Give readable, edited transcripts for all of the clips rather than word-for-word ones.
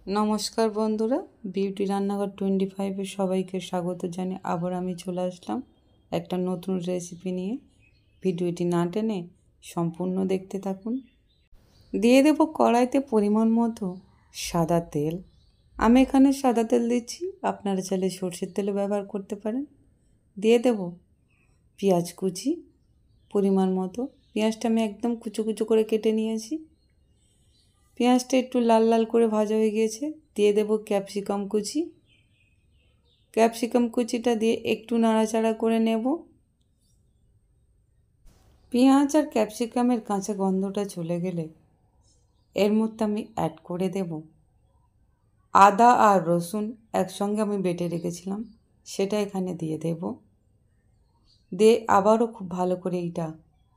নমস্কার বন্ধুরা, বিউটি রান্নাঘর 25-এ সবাইকে স্বাগত জানিয়ে আবার আমি চলে আসলাম একটা নতুন রেসিপি নিয়ে। ভিডিওটি না টেনে সম্পূর্ণ দেখতে থাকুন। দিয়ে দেব কড়াইতে পরিমাণ মতো সাদা তেল। আমি এখানে সাদা তেল দিচ্ছি, আপনারা চাইলে সরষের তেলও ব্যবহার করতে পারেন। দিয়ে দেব পেঁয়াজ কুচি পরিমাণ মতো। পেঁয়াজটা আমি একদম কুচো কুচো করে কেটে নিয়েছি। পেঁয়াজটা একটু লাল লাল করে ভাজা হয়ে গিয়েছে। দিয়ে দেব ক্যাপসিকাম কুচি। ক্যাপসিকাম কুচিটা দিয়ে একটু নাড়াচাড়া করে নেব। পেঁয়াজ আর ক্যাপসিকামের কাঁচা গন্ধটা চলে গেলে এর মধ্যে আমি অ্যাড করে দেব আদা আর রসুন একসঙ্গে আমি বেটে রেখেছিলাম, সেটা এখানে দিয়ে দেব। দিয়ে আবারও খুব ভালো করে এটা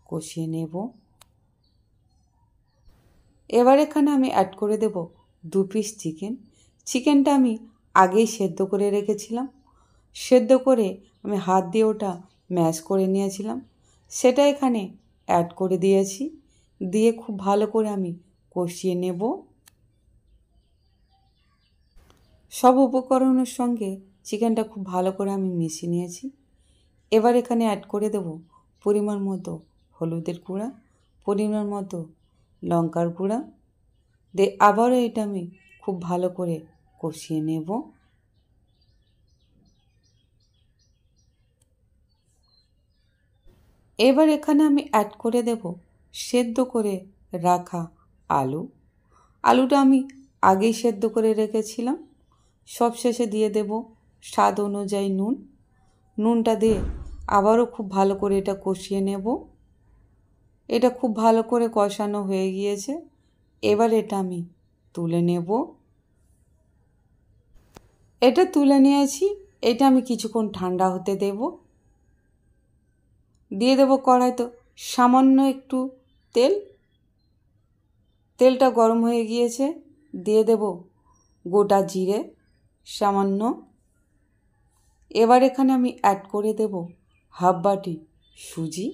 কষিয়ে নেব। এবার এখানে আমি অ্যাড করে দেব 2 পিস চিকেন। চিকেনটা আমি আগেই সেদ্ধ করে রেখেছিলাম। সেদ্ধ করে আমি হাত দিয়ে ওটা ম্যাশ করে নিয়েছিলাম, সেটা এখানে অ্যাড করে দিয়েছি। দিয়ে খুব ভালো করে আমি কষিয়ে নেব। সব উপকরণের সঙ্গে চিকেনটা খুব ভালো করে আমি মিশিয়ে নিয়েছি। এবার এখানে অ্যাড করে দেব পরিমাণ মতো হলুদের গুঁড়া, পরিমাণ মতো লঙ্কার গুঁড়া। দিয়ে আবারও এটা আমি খুব ভালো করে কষিয়ে নেব। এবার এখানে আমি অ্যাড করে দেব সেদ্ধ করে রাখা আলু। আলুটা আমি আগেই সেদ্ধ করে রেখেছিলাম। সবশেষে দিয়ে দেব স্বাদ অনুযায়ী নুন। নুনটা দিয়ে আবারও খুব ভালো করে এটা কষিয়ে নেব। এটা খুব ভালো করে কষানো হয়ে গিয়েছে। এবার এটা আমি তুলে নেব। এটা তুলে নিয়েছি। এটা আমি কিছুক্ষণ ঠান্ডা হতে দেব। দিয়ে দেব কড়াইতে সামান্য একটু তেল। তেলটা গরম হয়ে গিয়েছে। দিয়ে দেব গোটা জিরে সামান্য। এবার এখানে আমি অ্যাড করে দেব হাফ বাটি সুজি।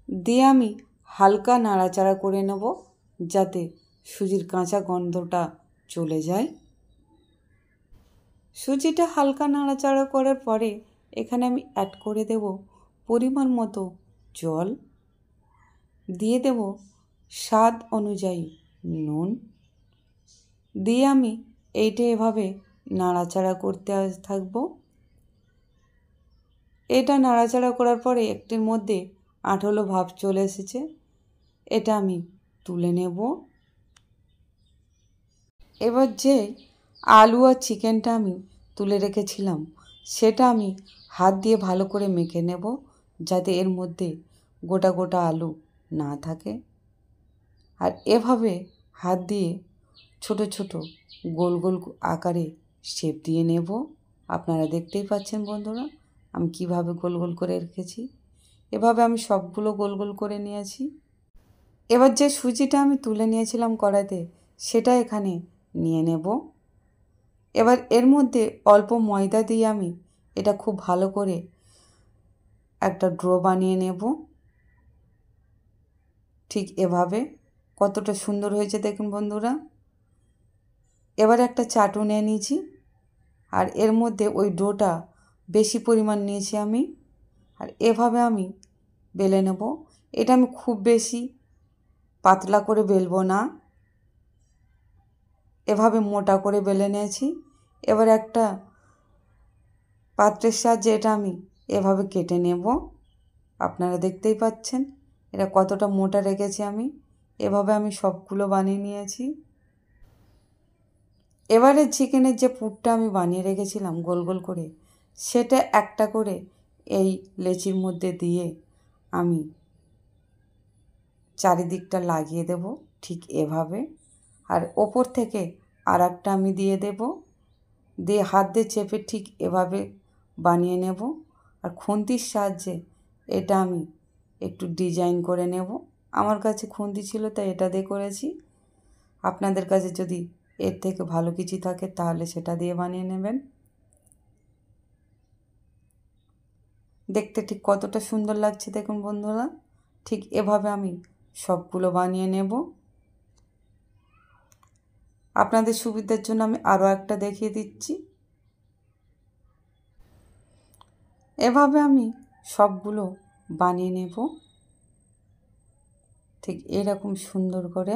দিয়ে আমি হালকা নাড়াচাড়া করে নেব যাতে সুজির কাঁচা গন্ধটা চলে যায়। সুজিটা হালকা নাড়াচাড়া করার পরে এখানে আমি অ্যাড করে দেব পরিমাণ মতো জল। দিয়ে দেব স্বাদ অনুযায়ী নুন। দিয়ে আমি এইটা এভাবে নাড়াচাড়া করতে থাকবো। এটা নাড়াচাড়া করার পরে একটির মধ্যে আঠালো ভাব চলে এসেছে। এটা আমি তুলে নেব। এবার যে আলু আর চিকেনটা আমি তুলে রেখেছিলাম সেটা আমি হাত দিয়ে ভালো করে মেখে নেব যাতে এর মধ্যে গোটা গোটা আলু না থাকে। আর এভাবে হাত দিয়ে ছোট ছোট গোল গোল আকারে শেপ দিয়ে নেব। আপনারা দেখতেই পাচ্ছেন বন্ধুরা আমি কিভাবে গোল গোল করে রেখেছি। এভাবে আমি সবগুলো গোল গোল করে নিয়েছি। এবার যে সুজিটা আমি তুলে নিয়েছিলাম কড়াইতে সেটা এখানে নিয়ে নেব। এবার এর মধ্যে অল্প ময়দা দিয়ে আমি এটা খুব ভালো করে একটা ড্রো বানিয়ে নেব। ঠিক এভাবে কতটা সুন্দর হয়েছে দেখুন বন্ধুরা। এবার একটা চাটু নিয়ে নিয়েছি আর এর মধ্যে ওই ডোটা বেশি পরিমাণ নিয়েছি আমি। আর এভাবে আমি বেলে নেব। এটা আমি খুব বেশি পাতলা করে বেলবো না, এভাবে মোটা করে বেলে নিয়েছি। এবার একটা পাত্রের সাহায্যে এটা আমি এভাবে কেটে নেব। আপনারা দেখতেই পাচ্ছেন এটা কতটা মোটা রেখেছি আমি। এভাবে আমি সবগুলো বানিয়ে নিয়েছি। এবারে চিকেনের যে পুরটা আমি বানিয়ে রেখেছিলাম গোল গোল করে সেটা একটা করে এই লেচির মধ্যে দিয়ে আমি চারিদিকটা লাগিয়ে দেব ঠিক এভাবে। আর ওপর থেকে আর একটা আমি দিয়ে দেব। দিয়ে হাত দিয়ে চেপে ঠিক এভাবে বানিয়ে নেব। আর খুন্তির সাহায্যে এটা আমি একটু ডিজাইন করে নেব। আমার কাছে খুন্তি ছিল তাই এটা দিয়ে করেছি। আপনাদের কাছে যদি এর থেকে ভালো কিছু থাকে তাহলে সেটা দিয়ে বানিয়ে নেবেন। দেখতে ঠিক কতটা সুন্দর লাগছে দেখুন বন্ধুরা। ঠিক এভাবে আমি সবগুলো বানিয়ে নেব। আপনাদের সুবিধার জন্য আমি আরও একটা দেখিয়ে দিচ্ছি। এভাবে আমি সবগুলো বানিয়ে নেব ঠিক এরকম সুন্দর করে।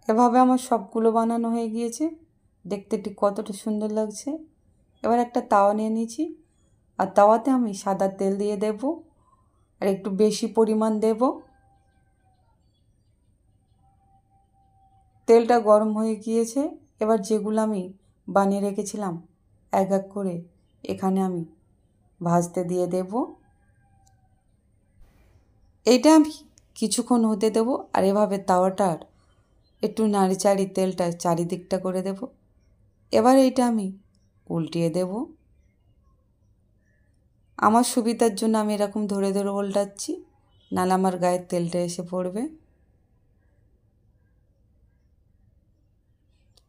এভাবে আমার সবগুলো বানানো হয়ে গিয়েছে। দেখতে ঠিক কতটা সুন্দর লাগছে। এবার একটা তাওয়া নিয়ে নিয়েছি, আর তাওয়াতে আমি সাদা তেল দিয়ে দেব, আর একটু বেশি পরিমাণ দেব। তেলটা গরম হয়ে গিয়েছে। এবার যেগুলো আমি বানিয়ে রেখেছিলাম এক এক করে এখানে আমি ভাজতে দিয়ে দেব। এইটা আমি কিছুক্ষণ হতে দেব, আর এভাবে তাওয়াটার একটু নাড়িচাড়ি তেলটা চারিদিকটা করে দেব। এবার এইটা আমি উল্টিয়ে দেব। আমার সুবিধার জন্য আমি এরকম ধরে ধরে উল্টাচ্ছি, নাহলে আমার গায়ের তেলটা এসে পড়বে।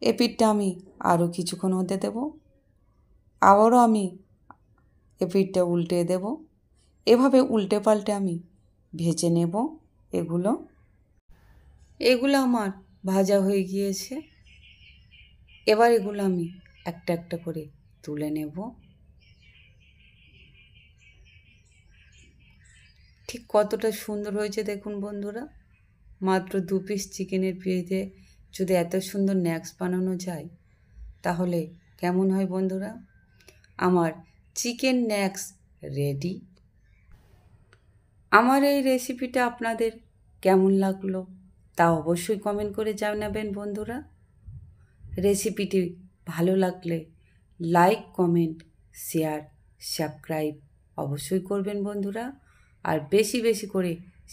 এ পিঠটা আমি আরও কিছুক্ষণ হতে দেব। আবারও আমি এ পিঠটা উল্টে দেব। এভাবে উল্টে পাল্টে আমি ভেজে নেব এগুলো। এগুলো আমার ভাজা হয়ে গিয়েছে। এবার এগুলো আমি একটা একটা করে তুলে নেব। ঠিক কতটা সুন্দর হয়েছে দেখুন বন্ধুরা। মাত্র 2 পিস চিকেনের পিঠে যদি এত সুন্দর স্ন্যাক্স বানানো যায় তাহলে কেমন হয় বন্ধুরা। আমার চিকেন স্ন্যাক্স রেডি। আমার এই রেসিপিটা আপনাদের কেমন লাগলো তা অবশ্যই কমেন্ট করে জানাবেন বন্ধুরা। রেসিপিটি ভালো লাগলে লাইক, কমেন্ট, শেয়ার, সাবস্ক্রাইব অবশ্যই করবেন বন্ধুরা, আর বেশি বেশি করে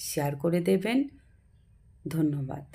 শেয়ার করে দেবেন। ধন্যবাদ।